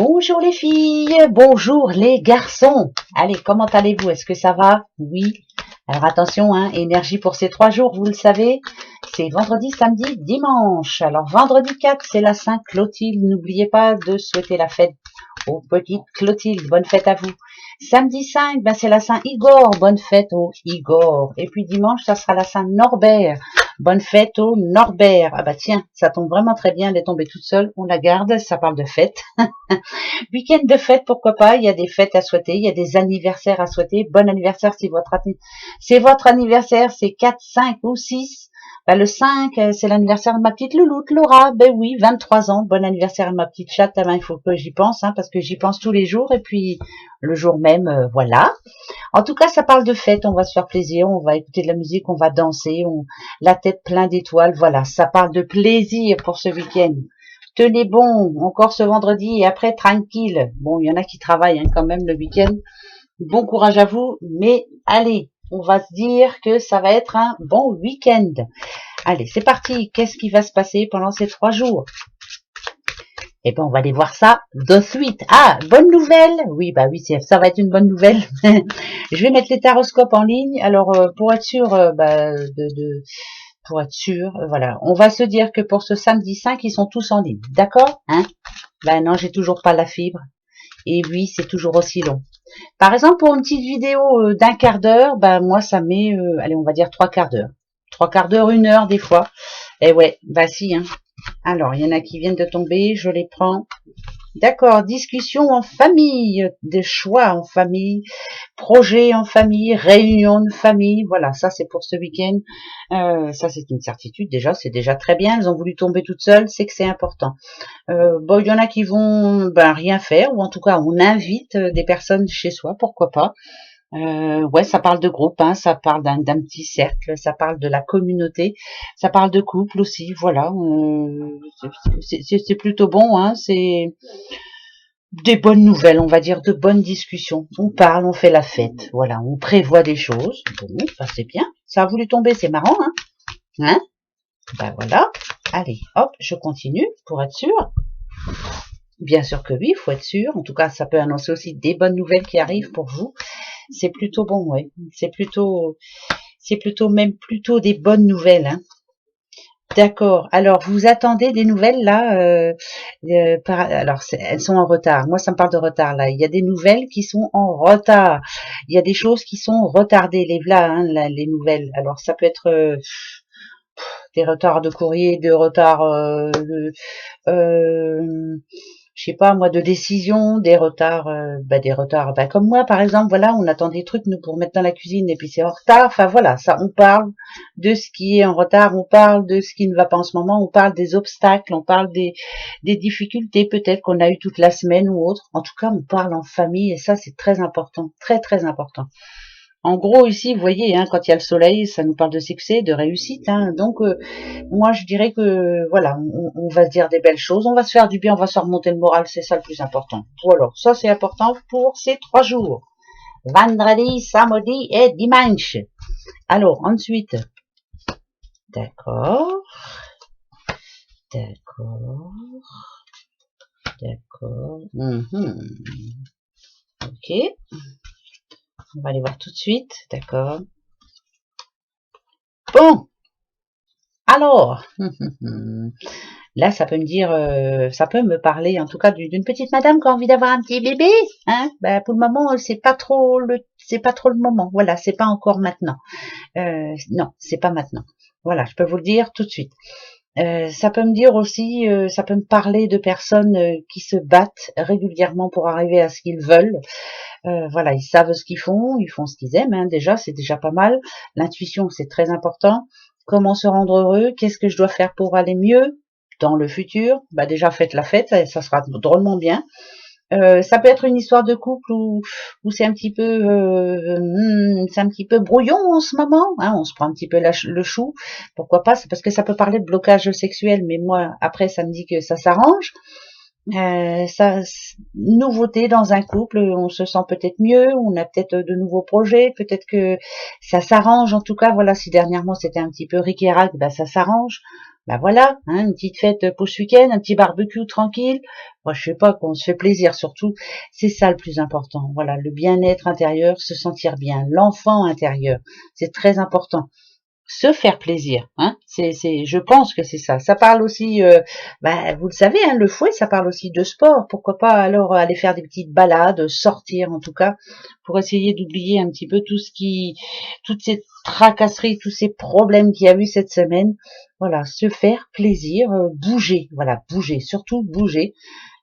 Bonjour les filles, bonjour les garçons. Allez, comment allez-vous? Est-ce que ça va? Oui. Alors attention, hein, énergie pour ces 3 jours, vous le savez. C'est vendredi, samedi, dimanche. Alors vendredi 4, c'est la Saint-Clotilde. N'oubliez pas de souhaiter la fête aux petites Clotilde. Bonne fête à vous. Samedi 5, ben c'est la Saint-Igor. Bonne fête au Igor. Et puis dimanche, ça sera la Saint-Norbert. Bonne fête au Norbert. Ah bah tiens, ça tombe vraiment très bien, elle est tombée toute seule. On la garde, ça parle de fête. Week-end de fête, pourquoi pas. Il y a des fêtes à souhaiter, il y a des anniversaires à souhaiter. Bon anniversaire si c'est votre anniversaire, c'est 4, 5 ou 6. Ben, le 5, c'est l'anniversaire de ma petite louloute, Laura. Ben oui, 23 ans. Bon anniversaire à ma petite chatte. Ah ben, il faut que j'y pense, hein, parce que j'y pense tous les jours. Et puis, le jour même, voilà. En tout cas, ça parle de fête. On va se faire plaisir. On va écouter de la musique. On va danser. La tête pleine d'étoiles. Voilà. Ça parle de plaisir pour ce week-end. Tenez bon. Encore ce vendredi. Et après, tranquille. Bon, il y en a qui travaillent, hein, quand même, le week-end. Bon courage à vous. Mais allez. On va se dire que ça va être un bon week-end. Allez, c'est parti. Qu'est-ce qui va se passer pendant ces 3 jours? Eh ben, on va aller voir ça de suite. Ah, bonne nouvelle. Oui, bah oui, ça va être une bonne nouvelle. Je vais mettre les taroscopes en ligne. Alors, pour être sûr, pour être sûr, voilà. On va se dire que pour ce samedi 5, ils sont tous en ligne. D'accord? Hein? Ben non, j'ai toujours pas la fibre. Et oui, c'est toujours aussi long. Par exemple, pour une petite vidéo d'un quart d'heure, ben moi, ça met, allez, on va dire 3 quarts d'heure. 3 quarts d'heure, 1 heure, des fois. Eh ouais, bah si, hein. Alors, il y en a qui viennent de tomber, je les prends. D'accord, discussion en famille, des choix en famille, projet en famille, réunion de famille. Voilà, ça c'est pour ce week-end. Ça c'est une certitude déjà, c'est déjà très bien. Elles ont voulu tomber toutes seules, c'est que c'est important. Bon, il y en a qui vont rien faire, ou en tout cas on invite des personnes chez soi, pourquoi pas. Ouais, ça parle de groupe, hein, ça parle d'un petit cercle, ça parle de la communauté, ça parle de couple aussi, voilà. C'est plutôt bon, hein, c'est des bonnes nouvelles, on va dire, de bonnes discussions. On parle, on fait la fête, voilà, on prévoit des choses. Bon, ça c'est bien. Ça a voulu tomber, c'est marrant, hein. Hein? Ben voilà. Allez, hop, je continue pour être sûr. Bien sûr que oui, il faut être sûr. En tout cas, ça peut annoncer aussi des bonnes nouvelles qui arrivent pour vous. C'est plutôt bon, ouais. C'est plutôt même plutôt des bonnes nouvelles, hein. D'accord. Alors, vous attendez des nouvelles là alors, elles sont en retard. Moi, ça me parle de retard là. Il y a des nouvelles qui sont en retard. Il y a des choses qui sont retardées. Les voilà, hein, là, les nouvelles. Alors, ça peut être des retards de courrier, des retards je sais pas moi, de décision, des retards, comme moi par exemple, voilà, on attend des trucs nous pour mettre dans la cuisine et puis c'est en retard. Enfin voilà, ça, on parle de ce qui est en retard, on parle de ce qui ne va pas en ce moment, on parle des obstacles, on parle des difficultés peut-être qu'on a eu toute la semaine ou autre. En tout cas, on parle en famille et ça c'est très important, très très important. En gros, ici, vous voyez, hein, quand il y a le soleil, ça nous parle de succès, de réussite. Hein, donc, moi, je dirais que, voilà, on va se dire des belles choses, on va se faire du bien, on va se remonter le moral, c'est ça le plus important. Voilà, ça c'est important pour ces 3 jours. Vendredi, samedi et dimanche. Alors, ensuite, d'accord, d'accord, d'accord, ok. On va aller voir tout de suite, d'accord. Bon, alors, là, ça peut me dire, ça peut me parler, en tout cas, d'une petite madame qui a envie d'avoir un petit bébé, hein. Ben, pour le moment, c'est pas trop le moment. Voilà, c'est pas encore maintenant. Non, c'est pas maintenant. Voilà, je peux vous le dire tout de suite. Ça peut me dire aussi, ça peut me parler de personnes qui se battent régulièrement pour arriver à ce qu'ils veulent. Voilà, ils savent ce qu'ils font ce qu'ils aiment, hein, déjà, c'est déjà pas mal. L'intuition, c'est très important. Comment se rendre heureux? Qu'est-ce que je dois faire pour aller mieux dans le futur? Bah déjà, faites la fête, ça sera drôlement bien. Ça peut être une histoire de couple où c'est un petit peu brouillon en ce moment, hein, on se prend un petit peu le chou, pourquoi pas, c'est parce que ça peut parler de blocage sexuel, mais moi après ça me dit que ça s'arrange. Nouveauté dans un couple, on se sent peut-être mieux, on a peut-être de nouveaux projets, peut-être que ça s'arrange, en tout cas voilà, si dernièrement c'était un petit peu ric-et-rac, bah ça s'arrange. Ben voilà, hein, une petite fête pour ce week-end, un petit barbecue tranquille. Moi, je sais pas, qu'on se fait plaisir surtout. C'est ça le plus important. Voilà, le bien-être intérieur, se sentir bien, l'enfant intérieur, c'est très important. Se faire plaisir, hein. Je pense que c'est ça. Ça parle aussi, vous le savez, hein, le fouet, ça parle aussi de sport. Pourquoi pas alors aller faire des petites balades, sortir en tout cas, pour essayer d'oublier un petit peu toutes ces tracasseries, tous ces problèmes qu'il y a eu cette semaine. Voilà, se faire plaisir, bouger, voilà, bouger, surtout bouger.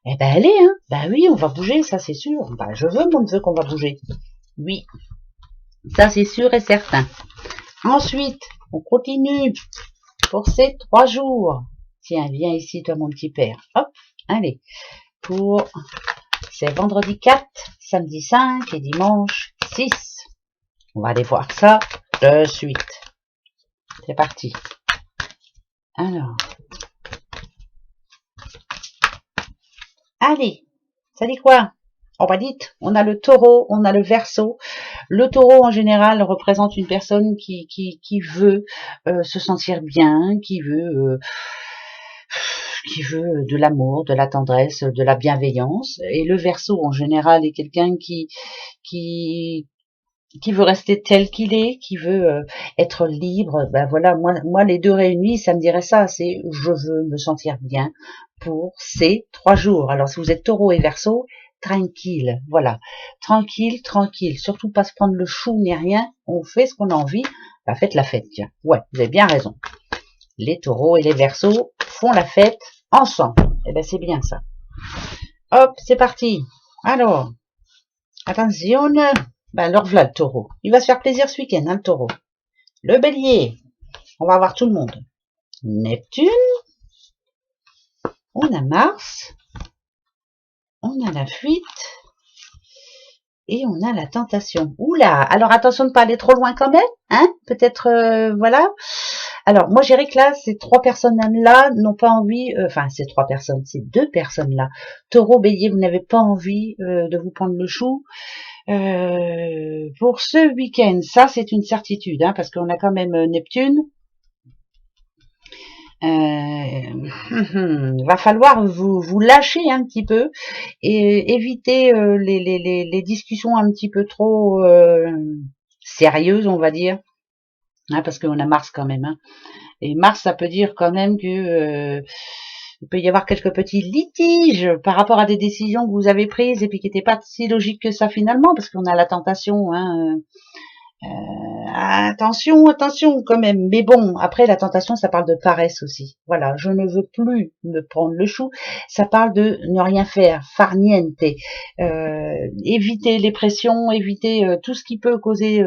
Eh ben allez, hein, ben oui, on va bouger, ça c'est sûr. Ben je veux mon neveu qu'on va bouger. Oui, ça c'est sûr et certain. Ensuite, on continue pour ces 3 jours. Tiens, viens ici, toi, mon petit père. Hop, allez. C'est vendredi 4, samedi 5 et dimanche 6. On va aller voir ça de suite. C'est parti. Alors. Allez, ça dit quoi? On va dire, on a le taureau, on a le verseau. Le taureau, en général, représente une personne qui veut se sentir bien, qui veut de l'amour, de la tendresse, de la bienveillance. Et le verseau, en général, est quelqu'un qui veut rester tel qu'il est, qui veut être libre. Ben voilà, moi, les deux réunis, ça me dirait ça. C'est je veux me sentir bien pour ces 3 jours. Alors, si vous êtes taureau et verseau, tranquille, voilà, tranquille, tranquille, surtout pas se prendre le chou ni rien, on fait ce qu'on a envie, bah faites la fête, tiens, ouais, vous avez bien raison, les taureaux et les verseaux font la fête ensemble, et ben c'est bien ça, hop, c'est parti, alors, attention, ben alors voilà le taureau, il va se faire plaisir ce week-end, hein, le taureau, le bélier, on va voir tout le monde, Neptune, on a Mars, on a la fuite, et on a la tentation. Oula, alors attention de ne pas aller trop loin quand même, hein, peut-être, voilà. Alors, moi, je dirais que là, ces 3 personnes-là n'ont pas envie, ces 3 personnes, ces 2 personnes-là, taureau, bélier, vous n'avez pas envie de vous prendre le chou pour ce week-end. Ça, c'est une certitude, hein, parce qu'on a quand même Neptune. Va falloir vous lâcher un petit peu et éviter les discussions un petit peu trop sérieuses, on va dire, hein, parce qu'on a Mars quand même, hein. Et Mars, ça peut dire quand même que il peut y avoir quelques petits litiges par rapport à des décisions que vous avez prises et puis qui n'étaient pas si logiques que ça finalement, parce qu'on a la tentation, hein, attention, attention quand même. Mais bon, après la tentation, ça parle de paresse aussi. Voilà, je ne veux plus me prendre le chou. Ça parle de ne rien faire, far niente, éviter les pressions, éviter tout ce qui peut causer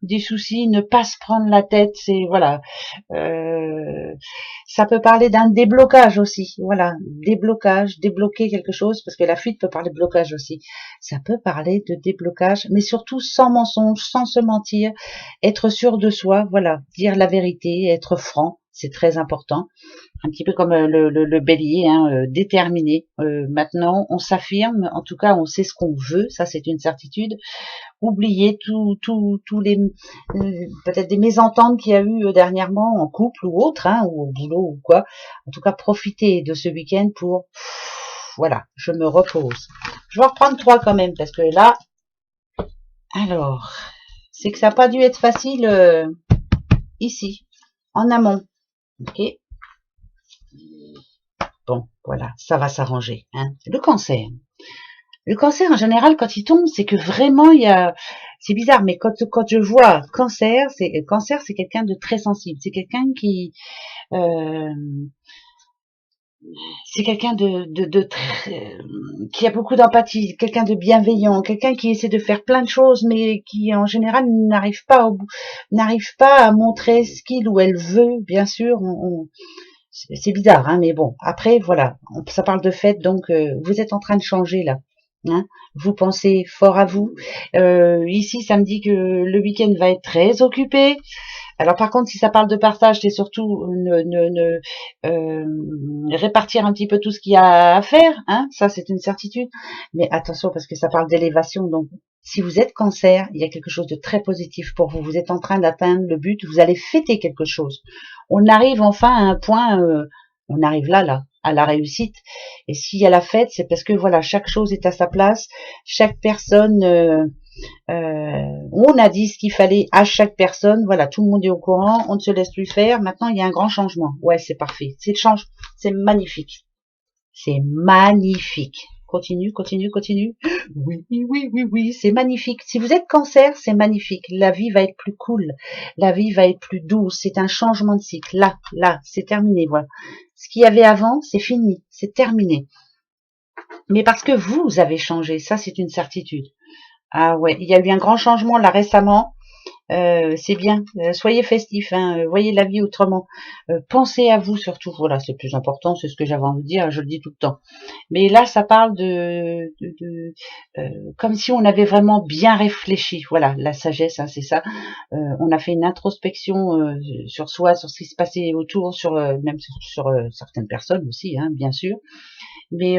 des soucis, ne pas se prendre la tête. C'est voilà. Ça peut parler d'un déblocage aussi. Voilà, déblocage, débloquer quelque chose, parce que la fuite peut parler de blocage aussi. Ça peut parler de déblocage, mais surtout sans mensonge, sans se mentir, être sûr de soi, voilà, dire la vérité, être franc, c'est très important. Un petit peu comme le bélier, hein, déterminé. Maintenant, on s'affirme, en tout cas, on sait ce qu'on veut, ça c'est une certitude. Oubliez tous les peut-être des mésententes qu'il y a eu dernièrement en couple ou autre, hein, ou au boulot ou quoi. En tout cas, profitez de ce week-end pour voilà, je me repose. Je vais en reprendre 3 quand même parce que là, alors, c'est que ça n'a pas dû être facile ici, en amont. Ok. Bon, voilà, ça va s'arranger. Hein. Le cancer. Le cancer, en général, quand il tombe, c'est que vraiment, il y a... C'est bizarre, mais quand je vois cancer, c'est quelqu'un de très sensible. C'est quelqu'un qui... c'est quelqu'un de très... qui a beaucoup d'empathie, quelqu'un de bienveillant, quelqu'un qui essaie de faire plein de choses, mais qui, en général, n'arrive pas à montrer ce qu'il ou elle veut, bien sûr. C'est bizarre, hein, mais bon. Après, voilà, ça parle de fête, donc vous êtes en train de changer, là. Hein, vous pensez fort à vous. Ici, ça me dit que le week-end va être très occupé. Alors par contre, si ça parle de partage, c'est surtout répartir un petit peu tout ce qu'il y a à faire. Hein, ça, c'est une certitude. Mais attention, parce que ça parle d'élévation, donc si vous êtes Cancer, il y a quelque chose de très positif pour vous. Vous êtes en train d'atteindre le but, vous allez fêter quelque chose. On arrive enfin à un point, on arrive là, à la réussite. Et s'il y a la fête, c'est parce que voilà, chaque chose est à sa place, chaque personne... on a dit ce qu'il fallait à chaque personne, voilà, tout le monde est au courant, on ne se laisse plus faire, maintenant il y a un grand changement. Ouais, c'est parfait, c'est magnifique. C'est magnifique. Continue, continue, continue. Oui, oui, oui, oui, c'est magnifique. Si vous êtes Cancer, c'est magnifique. La vie va être plus cool. La vie va être plus douce. C'est un changement de cycle. Là, c'est terminé, voilà. Ce qu'il y avait avant, c'est fini. C'est terminé. Mais parce que vous avez changé, ça c'est une certitude. Ah ouais, il y a eu un grand changement là récemment. C'est bien, soyez festifs, hein, voyez la vie autrement. Pensez à vous surtout, voilà, c'est le plus important, c'est ce que j'avais envie de dire, je le dis tout le temps. Mais là, ça parle comme si on avait vraiment bien réfléchi. Voilà, la sagesse, hein, c'est ça. On a fait une introspection sur soi, sur ce qui se passait autour, sur même sur certaines personnes aussi, hein, bien sûr. Mais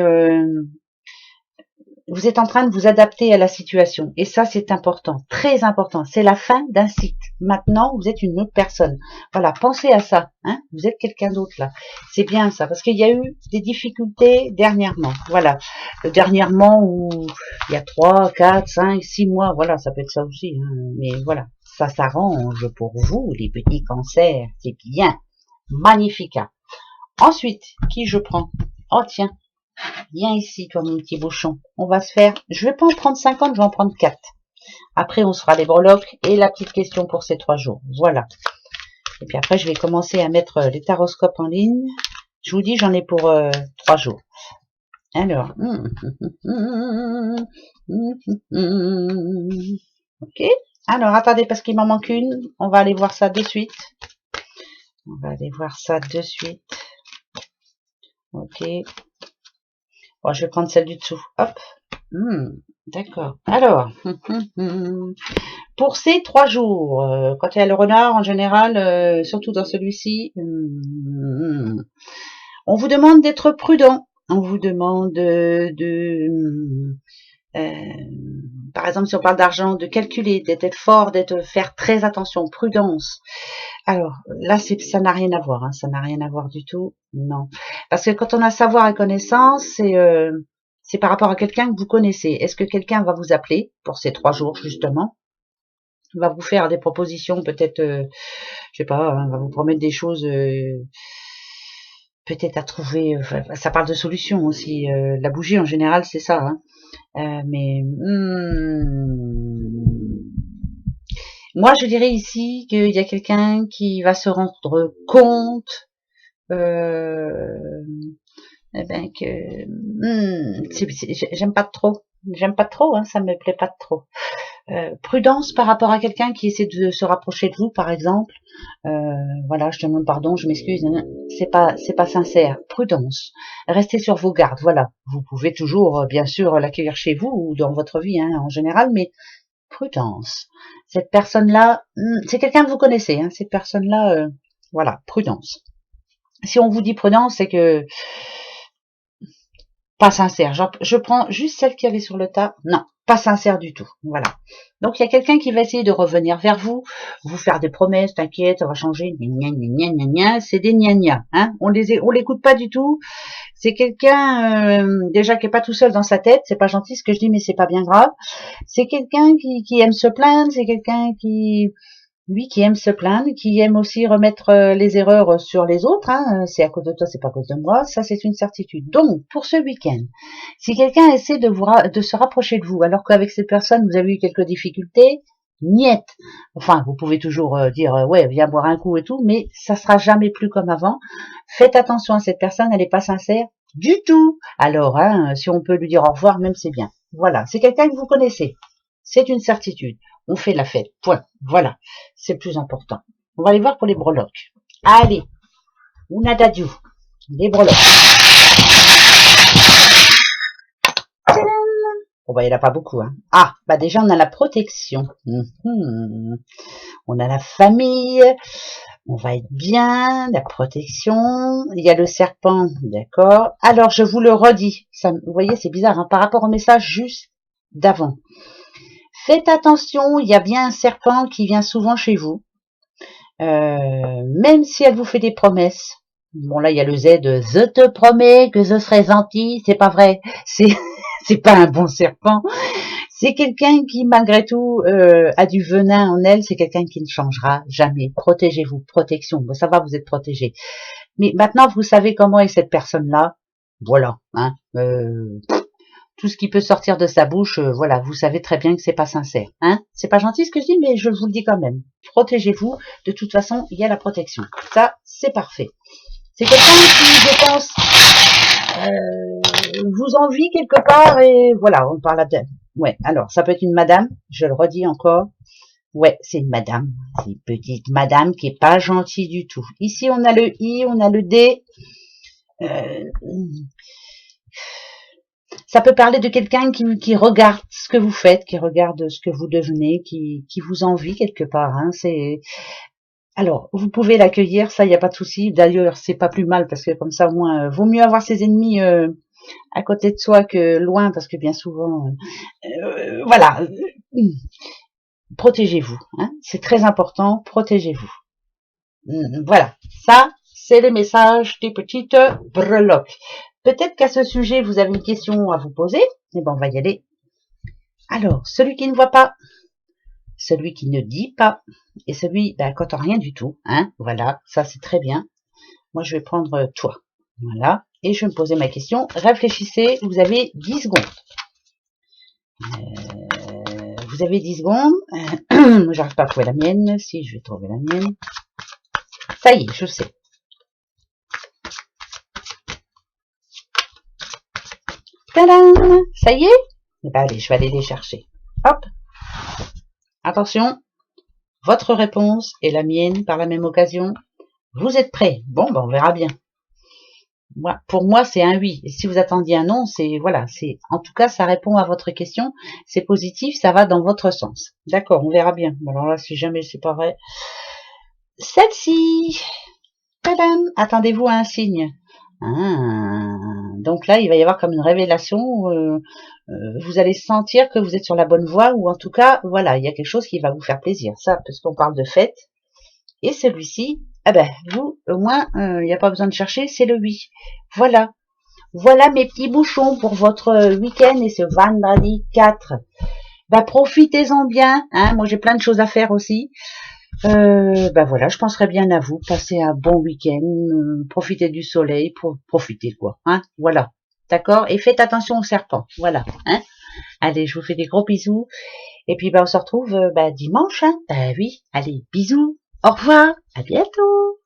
vous êtes en train de vous adapter à la situation. Et ça, c'est important, très important. C'est la fin d'un cycle. Maintenant, vous êtes une autre personne. Voilà, pensez à ça. Hein, vous êtes quelqu'un d'autre là. C'est bien ça, parce qu'il y a eu des difficultés dernièrement. Voilà, dernièrement où il y a 3, 4, 5, 6 mois. Voilà, ça peut être ça aussi. Hein, mais voilà, ça s'arrange pour vous, les petits Cancers. C'est bien. Magnifique. Ensuite, qui je prends? Oh tiens. Viens ici, toi, mon petit bouchon. On va se faire... Je vais pas en prendre 50, je vais en prendre 4. Après, on se fera les breloques et la petite question pour ces 3 jours. Voilà. Et puis après, je vais commencer à mettre les taroscopes en ligne. Je vous dis, j'en ai pour 3 jours. Alors. Ok. Alors, attendez, parce qu'il m'en manque une. On va aller voir ça de suite. On va aller voir ça de suite. Ok. Bon, je vais prendre celle du dessous. Hop. D'accord. Alors, pour ces 3 jours, quand il y a le renard, en général, surtout dans celui-ci, on vous demande d'être prudent. On vous demande par exemple, si on parle d'argent, de calculer, d'être fort, faire très attention, prudence. Alors, là, ça n'a rien à voir, hein, ça n'a rien à voir du tout, non. Parce que quand on a savoir et connaissance, c'est par rapport à quelqu'un que vous connaissez. Est-ce que quelqu'un va vous appeler pour ces 3 jours, justement? Va vous faire des propositions, peut-être, je sais pas, hein, va vous promettre des choses, peut-être à trouver, ça parle de solutions aussi. La bougie, en général, c'est ça, hein. Mais moi, je dirais ici qu'il y a quelqu'un qui va se rendre compte eh ben que j'aime pas trop. J'aime pas trop, hein, ça me plaît pas trop. Prudence par rapport à quelqu'un qui essaie de se rapprocher de vous, par exemple. Voilà, je demande pardon, je m'excuse, c'est pas sincère. Prudence, restez sur vos gardes. Voilà, vous pouvez toujours, bien sûr, l'accueillir chez vous ou dans votre vie, hein, en général, mais prudence. Cette personne-là, c'est quelqu'un que vous connaissez. Hein, cette personne-là, voilà, prudence. Si on vous dit prudence, c'est que pas sincère. Je prends juste celle qu'il y avait sur le tas. Non, pas sincère du tout. Voilà. Donc, il y a quelqu'un qui va essayer de revenir vers vous, vous faire des promesses, t'inquiète, ça va changer. C'est des gna-gna. Hein, on l'écoute pas du tout. C'est quelqu'un, déjà, qui est pas tout seul dans sa tête. C'est pas gentil ce que je dis, mais c'est pas bien grave. C'est quelqu'un qui aime se plaindre. C'est quelqu'un qui aime se plaindre, qui aime aussi remettre les erreurs sur les autres. Hein. C'est à cause de toi, c'est pas à cause de moi. Ça, c'est une certitude. Donc, pour ce week-end, si quelqu'un essaie de se rapprocher de vous, alors qu'avec cette personne, vous avez eu quelques difficultés, niet. Enfin, vous pouvez toujours dire, ouais, viens boire un coup et tout, mais ça sera jamais plus comme avant. Faites attention à cette personne, elle n'est pas sincère du tout. Alors, hein, si on peut lui dire au revoir, même c'est bien. Voilà, c'est quelqu'un que vous connaissez. C'est une certitude. On fait la fête. Point. Voilà. C'est le plus important. On va aller voir pour les breloques. Allez. Una dadiu. Les breloques. Bon, bah, il n'y en a pas beaucoup, hein. Ah, bah, déjà, on a la protection. On a la famille. On va être bien. La protection. Il y a le serpent. D'accord. Alors, je vous le redis. Ça, vous voyez, c'est bizarre, hein, par rapport au message juste d'avant. Faites attention, il y a bien un serpent qui vient souvent chez vous. Même si elle vous fait des promesses. Bon là il y a le Z de je te promets que je serai gentil, c'est pas vrai, c'est pas un bon serpent, c'est quelqu'un qui malgré tout a du venin en elle, c'est quelqu'un qui ne changera jamais. Protégez-vous, protection, bon, ça va, vous êtes protégés. Mais maintenant vous savez comment est cette personne-là, voilà, hein, tout ce qui peut sortir de sa bouche, voilà, vous savez très bien que c'est pas sincère, hein. C'est pas gentil ce que je dis, mais je vous le dis quand même. Protégez-vous, de toute façon, il y a la protection. Ça, c'est parfait. C'est quelqu'un qui, je pense, vous envie quelque part et voilà, on parle de... Ouais, alors, ça peut être une madame, je le redis encore. Ouais, c'est une madame. C'est une petite madame qui est pas gentille du tout. Ici, on a le I, on a le D. Ça peut parler de quelqu'un qui regarde ce que vous faites, qui regarde ce que vous devenez, qui vous envie quelque part. Hein. C'est alors vous pouvez l'accueillir, ça il n'y a pas de souci. D'ailleurs c'est pas plus mal parce que comme ça au moins vaut mieux avoir ses ennemis à côté de soi que loin parce que bien souvent voilà. Protégez-vous, hein. C'est très important. Protégez-vous. Voilà, ça c'est les messages des petites breloques. Peut-être qu'à ce sujet, vous avez une question à vous poser. Eh ben, on va y aller. Alors, celui qui ne voit pas, celui qui ne dit pas, et celui qui n'entend rien du tout. Hein, voilà, ça c'est très bien. Moi, je vais prendre toi. Voilà, et je vais me poser ma question. Réfléchissez, vous avez 10 secondes. Vous avez 10 secondes. J'arrive pas à trouver la mienne. Si, je vais trouver la mienne. Ça y est, je sais. Tadam! Ça y est? Eh ben, allez, je vais aller les chercher. Hop! Attention, votre réponse et la mienne par la même occasion. Vous êtes prêts? Bon, ben on verra bien. Moi, pour moi, c'est un oui. Et si vous attendiez un non, c'est voilà, c'est en tout cas, ça répond à votre question. C'est positif, ça va dans votre sens. D'accord, on verra bien. Alors là, si jamais c'est pas vrai, celle-ci. Tadam! Attendez-vous à un signe. Ah, donc là, il va y avoir comme une révélation. Vous allez sentir que vous êtes sur la bonne voie, ou en tout cas, voilà, il y a quelque chose qui va vous faire plaisir. Ça, parce qu'on parle de fête. Et celui-ci, ah ben, vous, au moins, il n'y a pas besoin de chercher, c'est le oui. Voilà. Voilà mes petits bouchons pour votre week-end et ce vendredi 4. Bah, profitez-en bien. Hein, moi, j'ai plein de choses à faire aussi. Ben voilà, je penserais bien à vous. Passez un bon week-end, profitez du soleil, profitez quoi. Hein, voilà, d'accord. Et faites attention aux serpents. Voilà. Hein. Allez, je vous fais des gros bisous. Et puis ben on se retrouve dimanche. Hein. Oui. Allez, bisous. Au revoir. À bientôt.